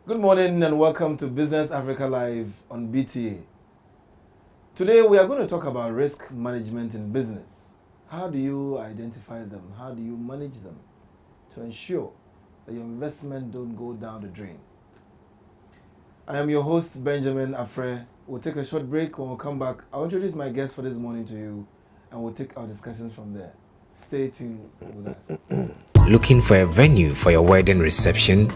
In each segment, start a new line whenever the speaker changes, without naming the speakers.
Good morning and welcome to Business Africa Live on BTA. Today we are going to talk about risk management in business. How do you identify them? How do you manage them to ensure that your investment don't go down the drain? I am your host, Benjamin Afre. We'll take a short break. When we come back, I'll introduce my guest for this morning to you and we'll take our discussions from there. Stay tuned with us.
Looking for a venue for your wedding reception,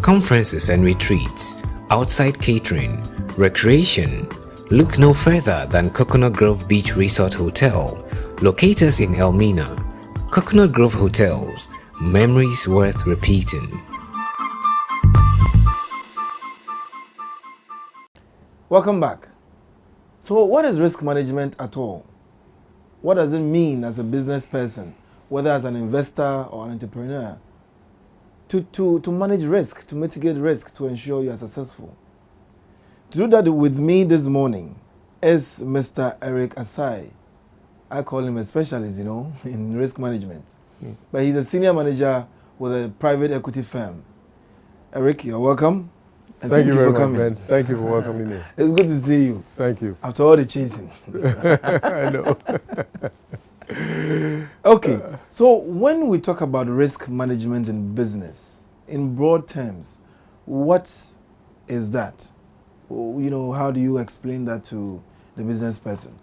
conferences and retreats, outside catering, recreation? Look no further than Coconut Grove Beach Resort Hotel, located in Elmina. Coconut Grove Hotels, memories worth repeating.
Welcome back. So what is risk management at all? What does it mean as a business person, whether as an investor or an entrepreneur, to manage risk, to mitigate risk, to ensure you are successful? To do that with me this morning is Mr. Eric Asae. I call him a specialist, in risk management. But he's a senior manager with a private equity firm. Eric, you're welcome. And
Thank you very much, Ben. Thank you for welcoming me.
It's good to see you.
Thank you.
After all the chasing.
I know.
Okay, so when we talk about risk management in business, in broad terms, what is that? How do you explain that to the business person?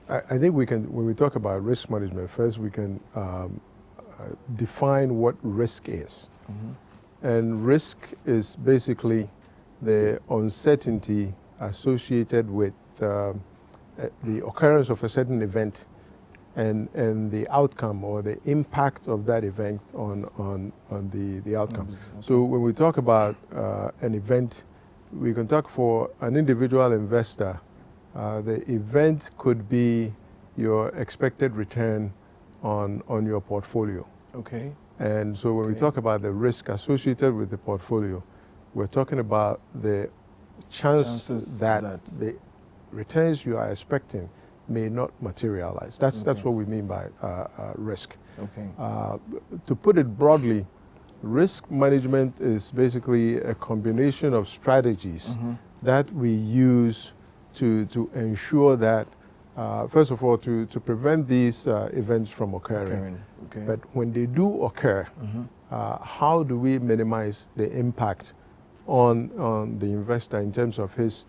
I think we can, when we talk about risk management, first we can define what risk is. Mm-hmm. And risk is basically the uncertainty associated with the occurrence of a certain event and the outcome or the impact of that event on the outcome. Okay. So when we talk about an event, we can talk for an individual investor. The event could be your expected return on your portfolio.
Okay.
And so when we talk about the risk associated with the portfolio, we're talking about the chances that the returns you are expecting may not materialize. That's what we mean by risk.
Okay.
To put it broadly, risk management is basically a combination of strategies that we use to ensure that, first of all, to prevent these events from occurring.
Okay.
But when they do occur, how do we minimize the impact on the investor in terms of his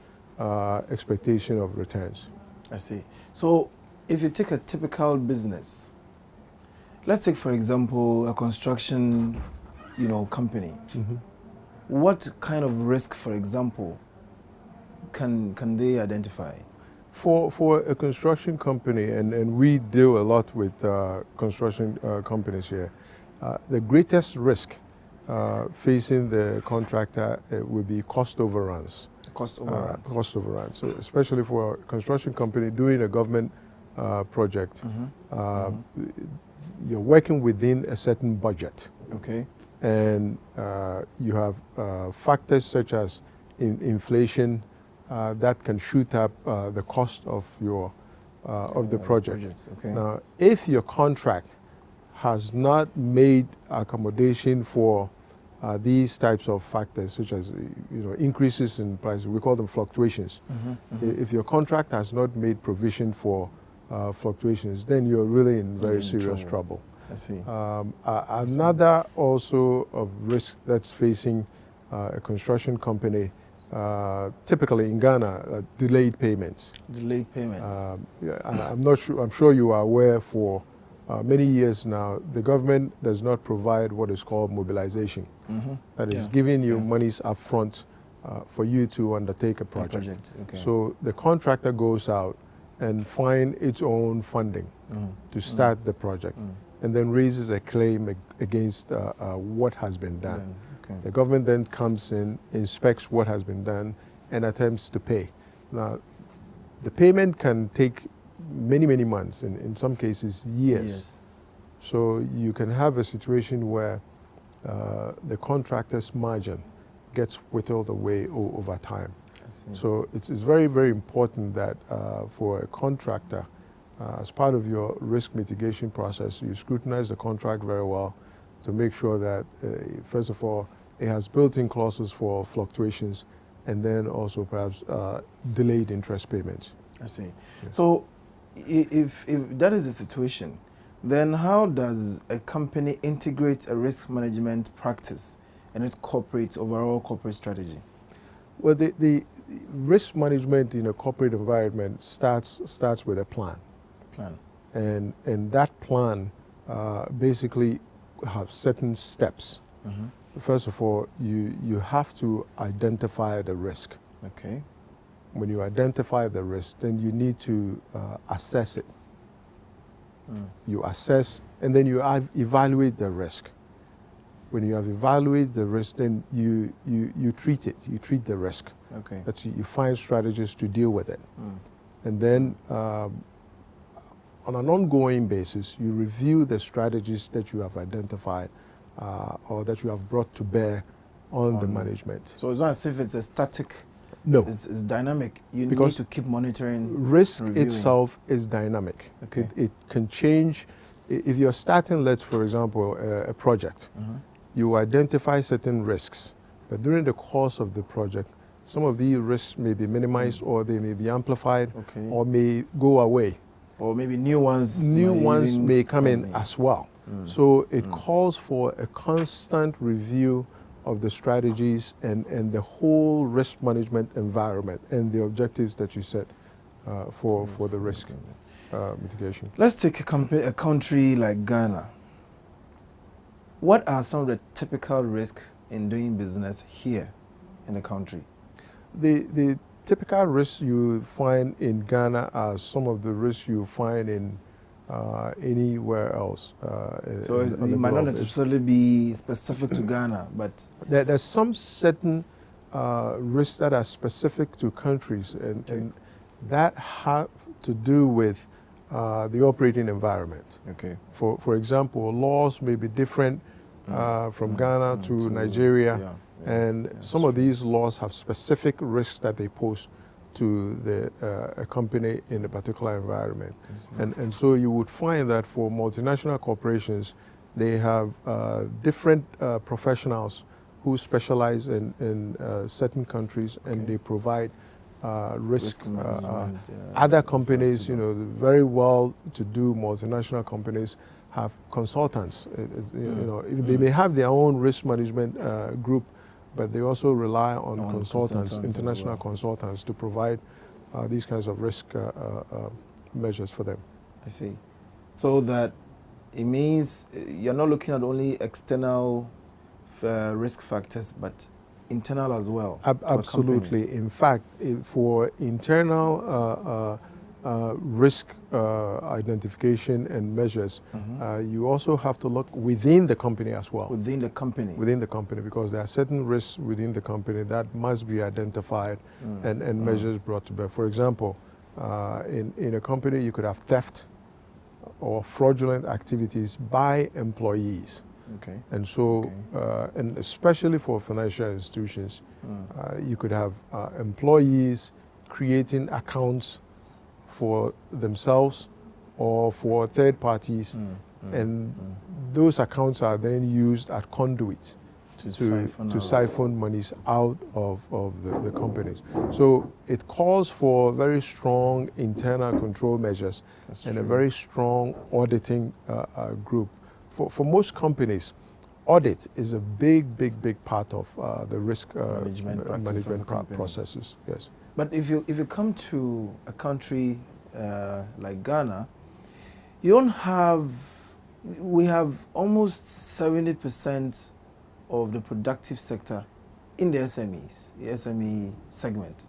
expectation of returns?
I see. So if you take a typical business, let's take, for example, a construction, company. Mm-hmm. What kind of risk, for example, can they identify?
For a construction company, and we deal a lot with construction companies here, the greatest risk facing the contractor would be cost overruns.
Cost overruns.
So especially for a construction company doing a government project, you're working within a certain budget.
Okay.
And you have factors such as inflation that can shoot up the cost of the project.
Okay.
Now, if your contract has not made accommodation for these types of factors, such as increases in prices, we call them fluctuations. If your contract has not made provision for fluctuations, then you're really in very serious trouble.
I see.
Another also of risk that's facing a construction company, typically in Ghana, delayed payments.
Delayed payments.
I'm sure you are aware for many years now, the government does not provide what is called mobilization. That is giving you monies up front for you to undertake a project.
Okay.
So the contractor goes out and finds its own funding to start the project and then raises a claim against what has been done.
Okay.
The government then comes in, inspects what has been done and attempts to pay. Now, the payment can take many, many months, in some cases years. So you can have a situation where the contractor's margin gets whittled away over time. So it's very, very important that for a contractor, as part of your risk mitigation process, you scrutinize the contract very well to make sure that, first of all, it has built-in clauses for fluctuations, and then also perhaps delayed interest payments.
I see.
Yeah.
So if that is the situation, then how does a company integrate a risk management practice in its overall corporate strategy?
Well, the risk management in a corporate environment starts with a plan. And that plan basically have certain steps. First of all, you have to identify the risk.
Okay.
When you identify the risk, then you need to assess it. You assess, and then you evaluate the risk. When you have evaluated the risk, then you treat it. You treat the risk.
Okay.
That's you find strategies to deal with it. And then on an ongoing basis, you review the strategies that you have identified or that you have brought to bear on the management.
So it's not as if it's a static.
No.
It's dynamic. You
Because
need to keep monitoring.
Risk
reviewing.
itself is dynamic.
Okay.
It can change. If you're starting, for example, a project, you identify certain risks, but during the course of the project, some of the risks may be minimized or they may be amplified or may go away.
Or maybe new ones.
New ones may come in as well. So it calls for a constant review of the strategies and the whole risk management environment and the objectives that you set for the risk mitigation.
Let's take a country like Ghana. What are some of the typical risks in doing business here in the country?
The typical risks you find in Ghana are some of the risks you find in anywhere else.
So it might not necessarily be specific to Ghana, but
there's some certain risks that are specific to countries, and that have to do with the operating environment.
Okay.
For example, laws may be different from Ghana to Nigeria, and some of these laws have specific risks that they pose to a company in a particular environment. And so you would find that for multinational corporations, they have different professionals who specialize in certain countries, and they provide risk. Other companies, very well-to-do multinational companies have consultants. They may have their own risk management group, but they also rely on consultants, international consultants, to provide these kinds of risk measures for them.
I see. So that it means you're not looking at only external risk factors, but internal as well.
Absolutely. In fact, for internal risk identification and measures, you also have to look within the company as well.
Within the company?
Within the company, because there are certain risks within the company that must be identified and measures brought to bear. For example, in a company, you could have theft or fraudulent activities by employees.
Okay.
And so, and especially for financial institutions, you could have employees creating accounts for themselves or for third parties, and those accounts are then used as conduits to siphon monies out of the companies. So it calls for very strong internal control measures and a very strong auditing group. For most companies, audit is a big part of the risk management processes. Yes.
But if you come to a country like Ghana, we have almost 70% of the productive sector in the SMEs, the SME segment.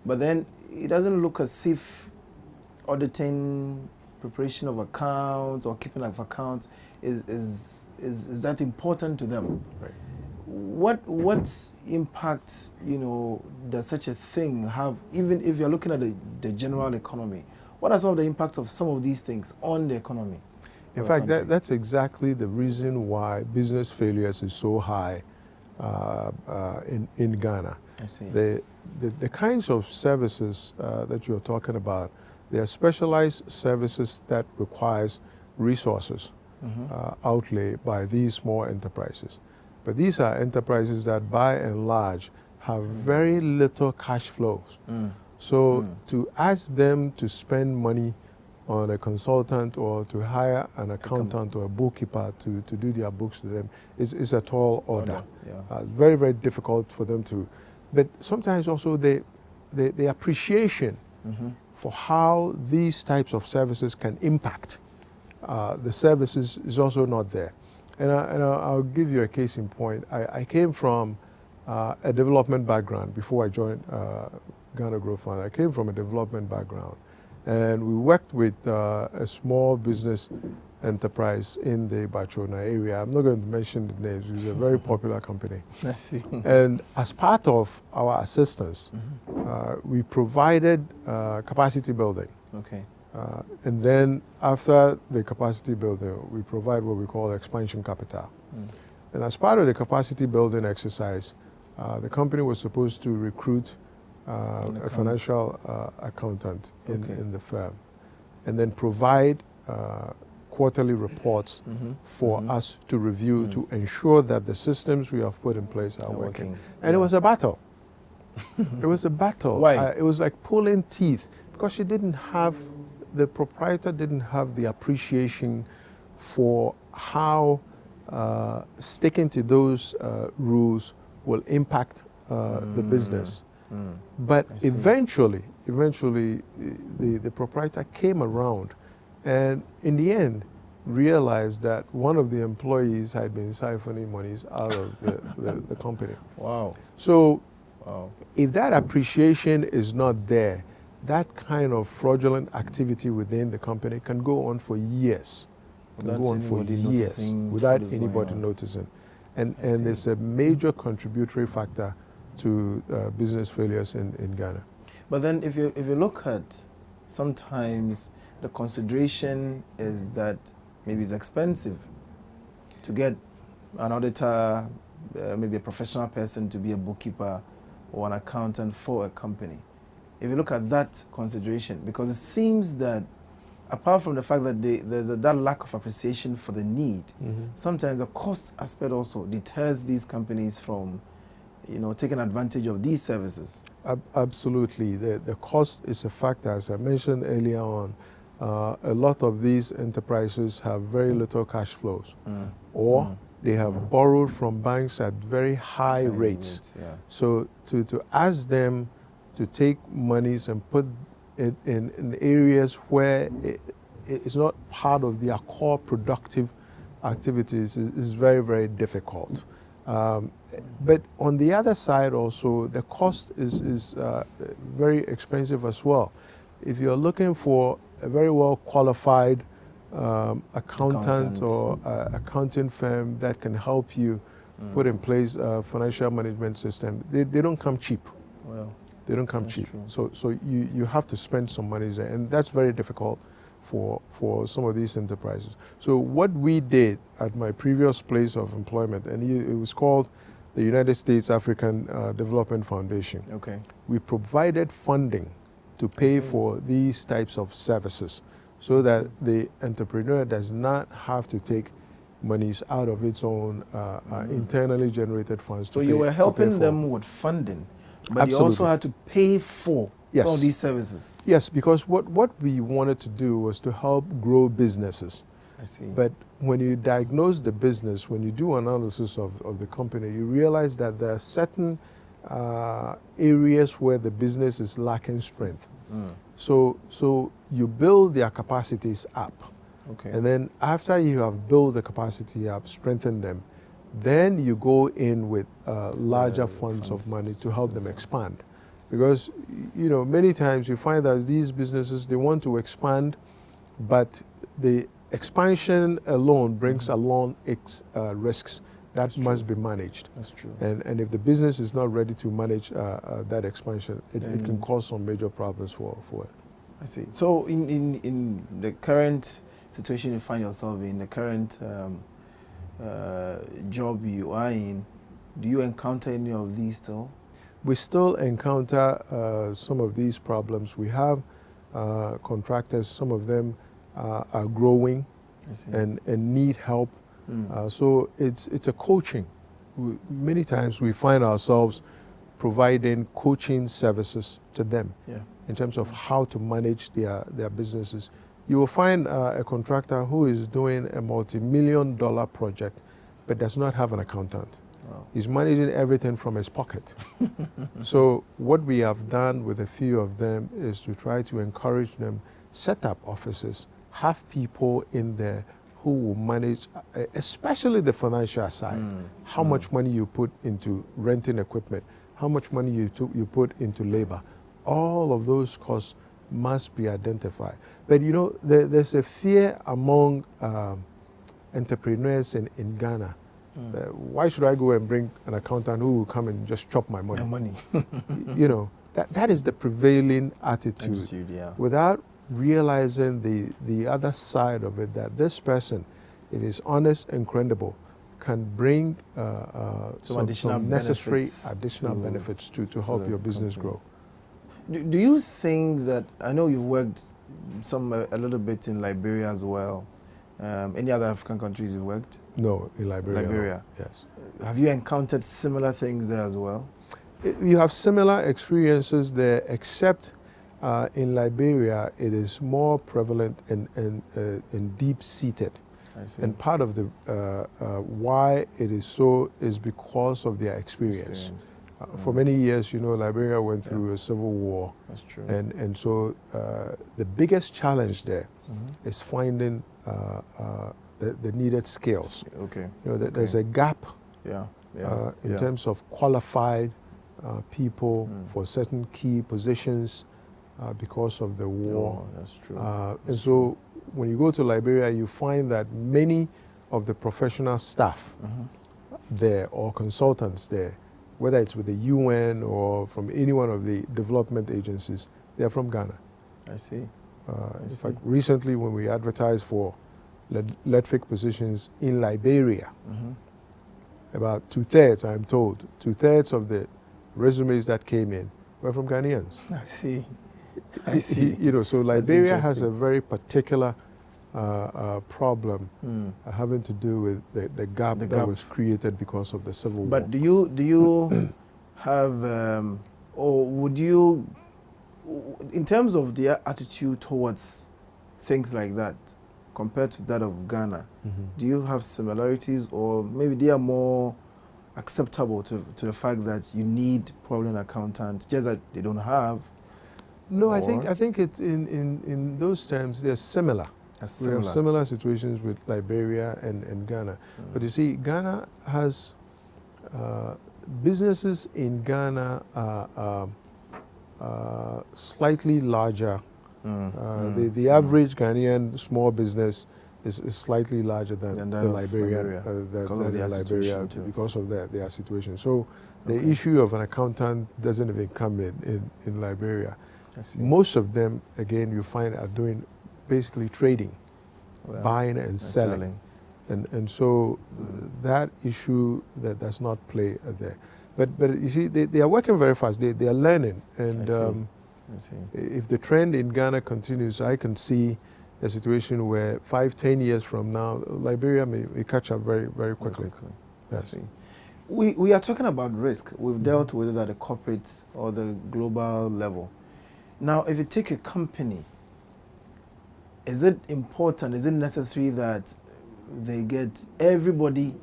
But then it doesn't look as if auditing, preparation of accounts or keeping of accounts is that important to them.
Right.
What impact does such a thing have, even if you're looking at the general economy? What are some of the impacts of some of these things on the economy?
In fact, that's exactly the reason why business failures is so high in Ghana.
I see.
The kinds of services that you're talking about, they are specialized services that requires resources outlay by these small enterprises. But these are enterprises that by and large have very little cash flows. So to ask them to spend money on a consultant or to hire an accountant or a bookkeeper to do their books to them is a tall order.
Yeah.
Very, very difficult for them to. But sometimes also the appreciation for how these types of services can impact the services is also not there. And I'll give you a case in point. I came from a development background before I joined Ghana Growth Fund. I came from a development background. And we worked with a small business enterprise in the Barcelona area. I'm not going to mention the names. It's a very popular company.
I see.
And as part of our assistance, we provided capacity building.
Okay.
And then after the capacity building, we provide what we call expansion capital. And as part of the capacity building exercise, the company was supposed to recruit a financial accountant in the firm, and then provide quarterly reports for us to review to ensure that the systems we have put in place are working. And it was a battle. It was a battle.
Why?
It was like pulling teeth because the proprietor didn't have the appreciation for how sticking to those rules will impact the business. But eventually, the proprietor came around and in the end realized that one of the employees had been siphoning monies out of the company.
Wow.
So if that appreciation is not there, that kind of fraudulent activity within the company can go on for years. Without anybody noticing. And it's a major contributory factor to business failures in Ghana.
But then if you look at, sometimes the consideration is that maybe it's expensive to get an auditor, maybe a professional person to be a bookkeeper or an accountant for a company. If you look at that consideration, because it seems that apart from the fact that there's that lack of appreciation for the need, sometimes the cost aspect also deters these companies from taking advantage of these services.
Absolutely. The cost is a factor. As I mentioned earlier on, a lot of these enterprises have very little cash flows, or they have borrowed from banks at very high rates. So to ask them to take monies and put it in areas where it's not part of their core productive activities is very, very difficult. But on the other side also, the cost is very expensive as well. If you're looking for a very well qualified accountant or accounting firm that can help you put in place a financial management system, they don't come cheap.
Well,
they don't come cheap. So you have to spend some money there, and that's very difficult for some of these enterprises. So what we did at my previous place of employment, and it was called the United States African Development Foundation.
Okay.
We provided funding to pay for these types of services so that the entrepreneur does not have to take monies out of its own internally generated funds.
So you were helping them with funding, but
Absolutely.
you also had to pay for
Yes.
some of these services.
Yes, because what we wanted to do was to help grow businesses.
I see.
But when you diagnose the business, when you do analysis of the company, you realize that there are certain areas where the business is lacking strength. So you build their capacities up.
Okay.
And then after you have built the capacity up, strengthen them, then you go in with larger funds of money to help them expand. Because, many times you find that these businesses, they want to expand, but the expansion alone brings along risks that must be managed.
That's true.
And if the business is not ready to manage that expansion, it can cause some major problems for it.
I see. So in the current situation you find yourself in, the current job you are in, do you encounter any of these still?
We still encounter some of these problems. We have contractors, some of them are growing and need help. So it's a coaching many times we find ourselves providing coaching services to them in terms of how to manage their businesses. You will find a contractor who is doing a multi-million-dollar project but does not have an accountant.
Wow.
He's managing everything from his pocket. So what we have done with a few of them is to try to encourage them, set up offices, have people in there who will manage, especially the financial side. How much money you put into renting equipment, how much money you put into labor. All of those costs must be identified. But you know, there's a fear among entrepreneurs in Ghana. Why should I go and bring an accountant who will come and just chop my money?
Your money.
You know, that is the prevailing attitude. Without realizing the other side of it, that this person, if he's honest and credible, can bring some necessary additional benefits to help your business grow.
Do you think that, I know you've worked a little bit in Liberia as well. Any other African countries you've worked?
No, in Liberia.
Liberia.
No. Yes.
Have you encountered similar things there as well?
You have similar experiences there, except in Liberia it is more prevalent and deep-seated. And part of the why it is so is because of their experience. For many years, you know, Liberia went through a civil war.
That's true.
And so the biggest challenge there is finding the needed skills.
Okay.
You know, there's a gap in terms of qualified people for certain key positions because of the war.
Oh, that's true.
And so when you go to Liberia, you find that many of the professional staff there or consultants there, whether it's with the UN or from any one of the development agencies, they're from Ghana.
I see.
In fact, recently when we advertised for LEDFIC positions in Liberia, about 2/3, I'm told, 2/3 of the resumes that came in were from Ghanaians.
I see. I see.
You know, so Liberia has a very particular problem having to do with the gap that was created because of the civil war.
But do you have, or would you, in terms of their attitude towards things like that, compared to that of Ghana, do you have similarities, or maybe they are more acceptable to the fact that you need probably an accountant, just that they don't have?
No, I think it's in those terms they're similar. We have similar situations with Liberia and Ghana. But you see, Ghana has businesses in Ghana are slightly larger. The average Ghanaian small business is slightly larger than the Liberian Liberia because of their situation. So the issue of an accountant doesn't even come in Liberia. Most of them, again, you find are doing basically trading, buying and selling. And so that issue that does not play there. But you see, they are working very fast. They are learning. And
I see.
If the trend in Ghana continues, I can see a situation where 5-10 years from now, Liberia may catch up very, very quickly.
Yes. I see. We are talking about risk. We've dealt with it at the corporate or the global level. Now, if you take a company, is it important, is it necessary that they get everybody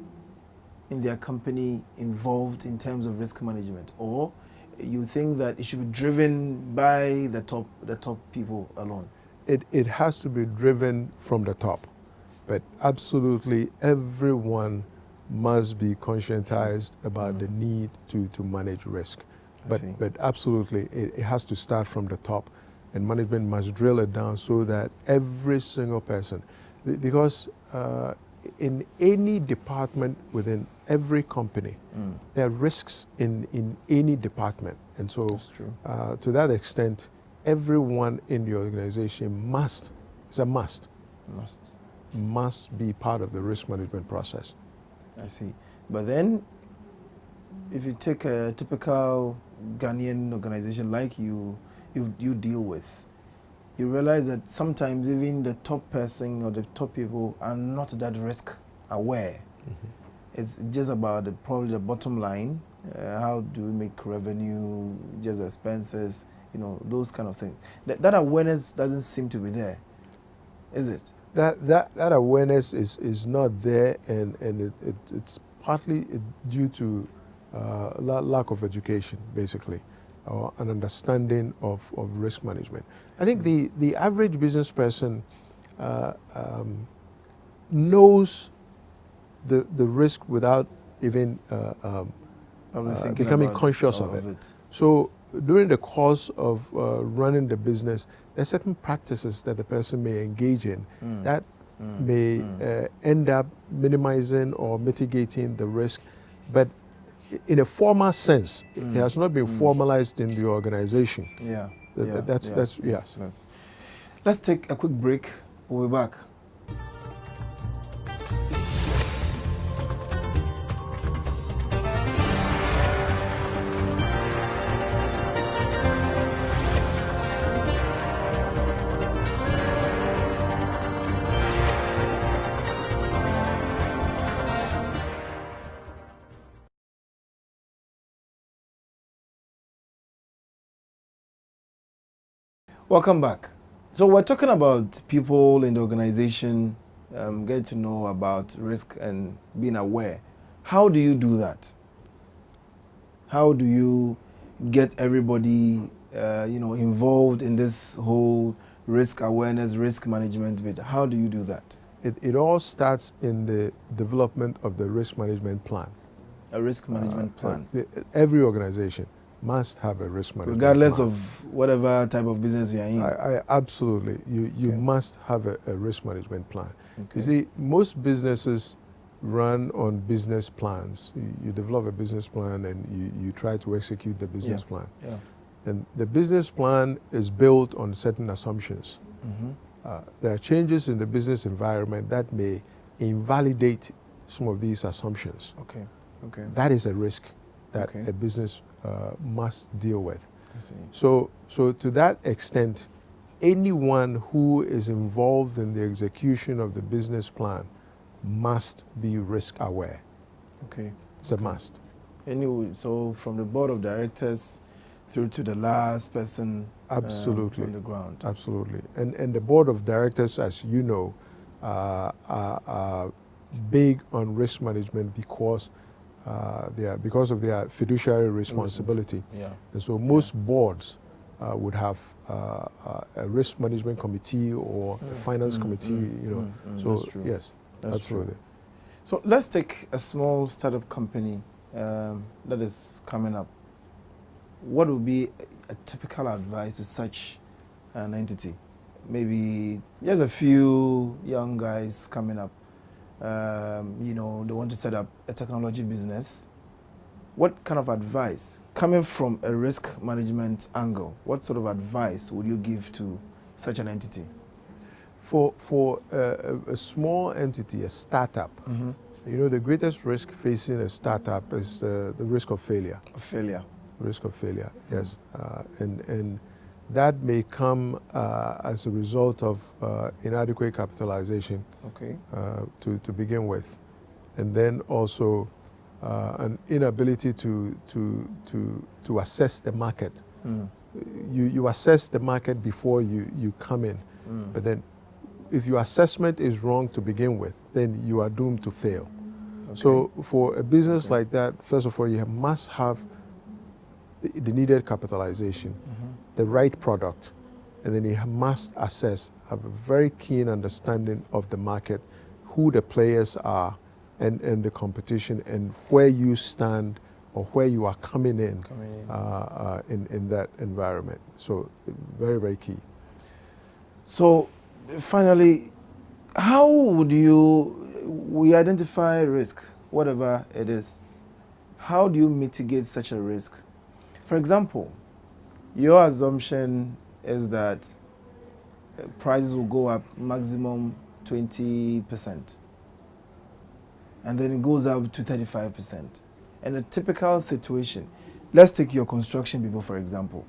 in their company involved in terms of risk management? Or you think that it should be driven by the top people alone?
It has to be driven from the top. But absolutely everyone must be conscientized about the need to manage risk. But absolutely, it has to start from the top, and management must drill it down so that every single person, because in any department within every company, there are risks in any department. And so to that extent, everyone in the organization must be part of the risk management process.
I see. But then, if you take a typical Ghanaian organization like you deal with, you realize that sometimes even the top person or the top people are not that risk aware. It's just about probably the bottom line. How do we make revenue, just expenses, those kind of things. That awareness doesn't seem to be there, is it?
That awareness is not there, and it's partly due to lack of education, basically, or an understanding of risk management. I think the average business person knows the risk without even becoming conscious of it. So during the course of running the business, there are certain practices that the person may engage in that may end up minimizing or mitigating the risk, but in a formal sense, it has not been formalized in the organization. Yes.
Let's take a quick break. We'll be back. Welcome back. So we're talking about people in the organization getting to know about risk and being aware. How do you do that? How do you get everybody involved in this whole risk awareness, risk management bit? How do you do that?
It all starts in the development of the risk management plan.
A risk management plan.
Every organization must have a risk management
regardless
plan.
of whatever type of business you are in.
Absolutely. You must have a risk management plan.
Okay.
You see, most businesses run on business plans. You develop a business plan and you try to execute the business plan.
Yeah.
And the business plan is built on certain assumptions. There are changes in the business environment that may invalidate some of these assumptions.
Okay.
That is a risk that a business must deal with.
I see.
So to that extent, anyone who is involved in the execution of the business plan must be risk aware.
Okay.
It's a must.
Anyway, so from the board of directors through to the last person
Absolutely.
On the ground.
Absolutely. And the board of directors, as you know, are big on risk management because of their fiduciary responsibility.
Yeah.
And so most boards would have a risk management committee or a finance committee, So
That's true.
yes,
That's
absolutely.
True. So let's take a small startup company that is coming up. What would be a typical advice to such an entity? Maybe there's a few young guys coming up. They want to set up a technology business. What kind of advice, coming from a risk management angle, what sort of advice would you give to such an entity?
For a small entity, a startup, the greatest risk facing a startup is the risk of failure. Risk of failure, yes. And that may come as a result of inadequate capitalization to begin with. And then also an inability to assess the market. You assess the market before you come in. But then if your assessment is wrong to begin with, then you are doomed to fail. So for a business like that, first of all, you must have the needed capitalization, the right product, and then you must have a very keen understanding of the market, who the players are, and the competition, and where you stand or where you are coming in that environment. So very, very key.
So finally, how would we identify risk, whatever it is? How do you mitigate such a risk? For example, your assumption is that prices will go up maximum 20%. And then it goes up to 35%. In a typical situation, let's take your construction people, for example.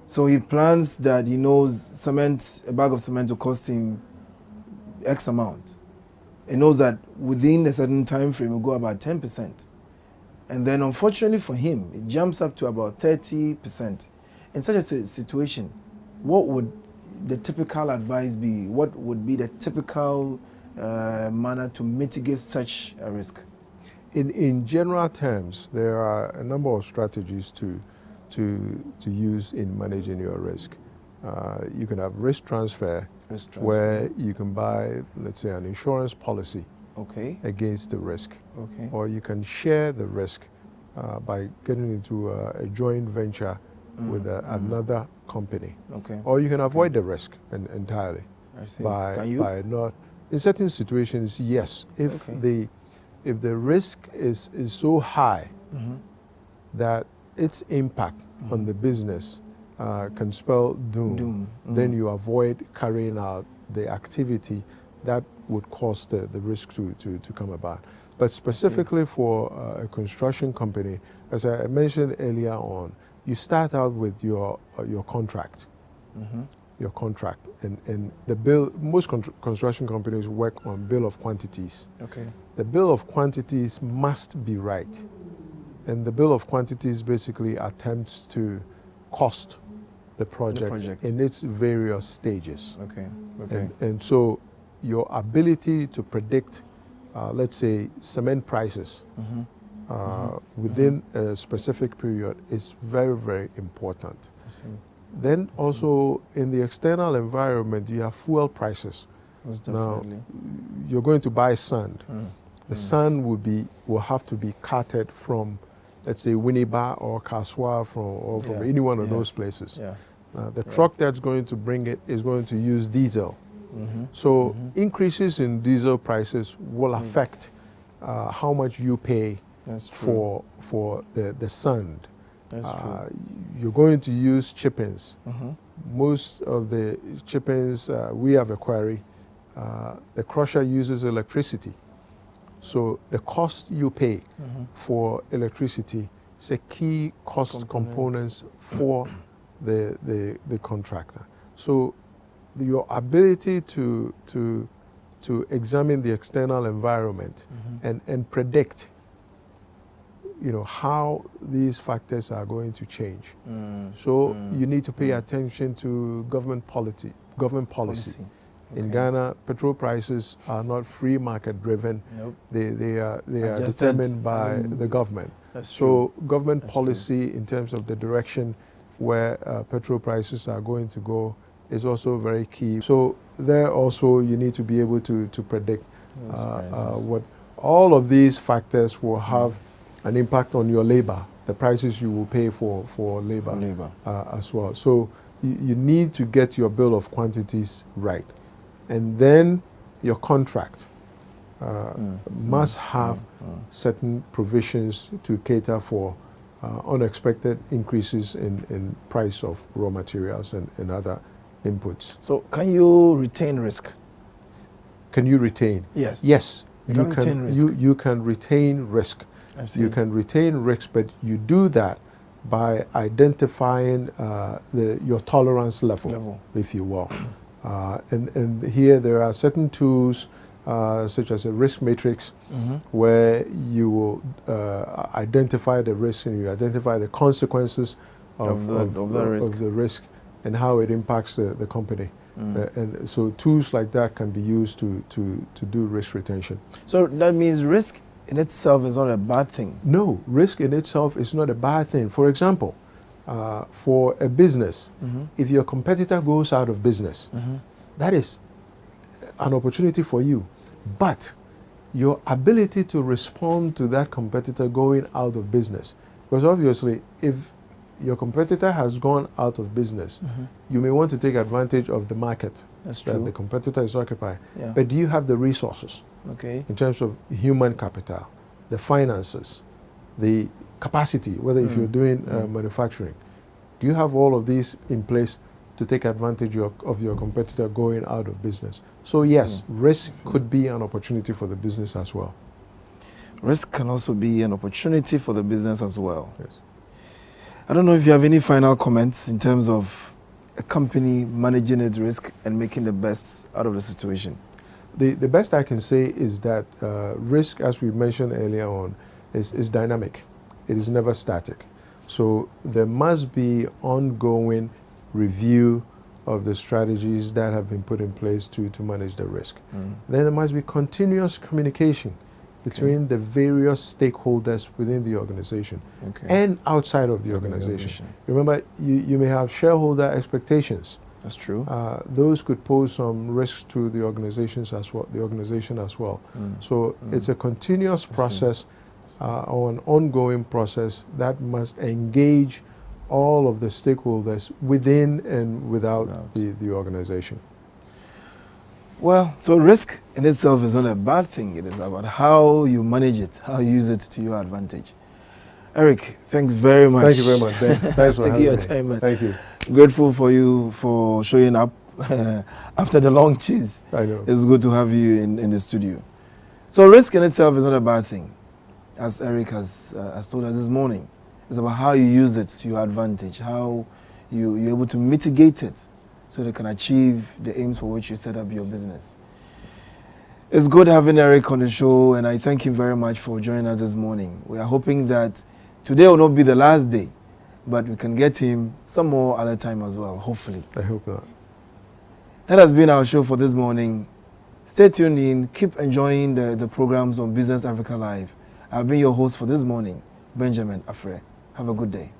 So he plans that he knows a bag of cement will cost him X amount. it knows that within a certain time frame, it will go about 10%. And then, unfortunately for him, it jumps up to about 30%. In such a situation, what would the typical advice be? What would be the typical manner to mitigate such a risk?
In general terms, there are a number of strategies to use in managing your risk. You can have risk transfer, where you can buy, let's say, an insurance policy against the risk. Or you can share the risk by getting into a joint venture with another company. Or you can avoid the risk entirely by not. In certain situations, yes. If the risk is so high that its impact on the business can spell doom. Then you avoid carrying out the activity that would cause the risk to come about. But specifically for a construction company, as I mentioned earlier on, you start out with your contract. Your contract. And the bill, most construction companies work on bill of quantities. The bill of quantities must be right. And the bill of quantities basically attempts to cost the project in its various stages. And so your ability to predict, let's say, cement prices within a specific period is very, very important. Then also in the external environment, you have fuel prices. Now, you're going to buy sand. The sand will have to be carted from, let's say, Winneba or Kaswa or from any one of those places. The truck that's going to bring it is going to use diesel. So increases in diesel prices will affect how much you pay for the sand. You're going to use chippings. Most of the chippings, we have a quarry. The crusher uses electricity. So the cost you pay for electricity is a key cost components for the contractor. So your ability to examine the external environment and predict, how these factors are going to change. So you need to pay attention to government policy. In Ghana, petrol prices are not free market driven. They are determined by the government. So government policy in terms of the direction where petrol prices are going to go is also very key. So there also you need to be able to predict what all of these factors will have an impact on your labor, the prices you will pay for labor as well. So you need to get your bill of quantities right. And then your contract must have certain provisions to cater for unexpected increases in price of raw materials and other inputs.
So can you retain risk?
Can you retain?
Yes.
Yes.
You can retain risk.
You can retain risk. You can retain risk, but you do that by identifying your tolerance level, if you will. And here there are certain tools such as a risk matrix where you will identify the risk and you identify the consequences of the risk and how it impacts the company. And so tools like that can be used to do risk retention.
So that means risk in itself is not a bad thing?
No, risk in itself is not a bad thing. For example, for a business, if your competitor goes out of business, that is an opportunity for you. But your ability to respond to that competitor going out of business, because obviously if your competitor has gone out of business, you may want to take advantage of the market that the competitor is occupying. But do you have the resources in terms of human capital, the finances, the capacity, whether if you're doing manufacturing? Do you have all of these in place to take advantage of your competitor going out of business? So yes, risk could be an opportunity for the business as well.
Risk can also be an opportunity for the business as well.
Yes.
I don't know if you have any final comments in terms of a company managing its risk and making the best out of the situation.
the best I can say is that risk, as we mentioned earlier on, is dynamic. It is never static. So there must be ongoing review of the strategies that have been put in place to manage the risk. Then there must be continuous communication between the various stakeholders within the organization and outside of the organization. Remember, you may have shareholder expectations.
That's true.
Those could pose some risks to the organization as well. So it's a continuous process or an ongoing process that must engage all of the stakeholders within and without the organization.
Well, so risk in itself is not a bad thing. It is about how you manage it, how you use it to your advantage. Eric, thanks very much.
Thank you very much, Ben. Thanks for
taking
having
your
me.
time, man.
Thank you.
Grateful for you for showing up after the long chase.
I know.
It's good to have you in the studio. So risk in itself is not a bad thing, as Eric has told us this morning. It's about how you use it to your advantage, how you're able to mitigate it so they can achieve the aims for which you set up your business. It's good having Eric on the show, and I thank him very much for joining us this morning. We are hoping that today will not be the last day, but we can get him some more other time as well, hopefully.
I hope not.
That has been our show for this morning. Stay tuned in. Keep enjoying the programs on Business Africa Live. I've been your host for this morning, Benjamin Afre. Have a good day.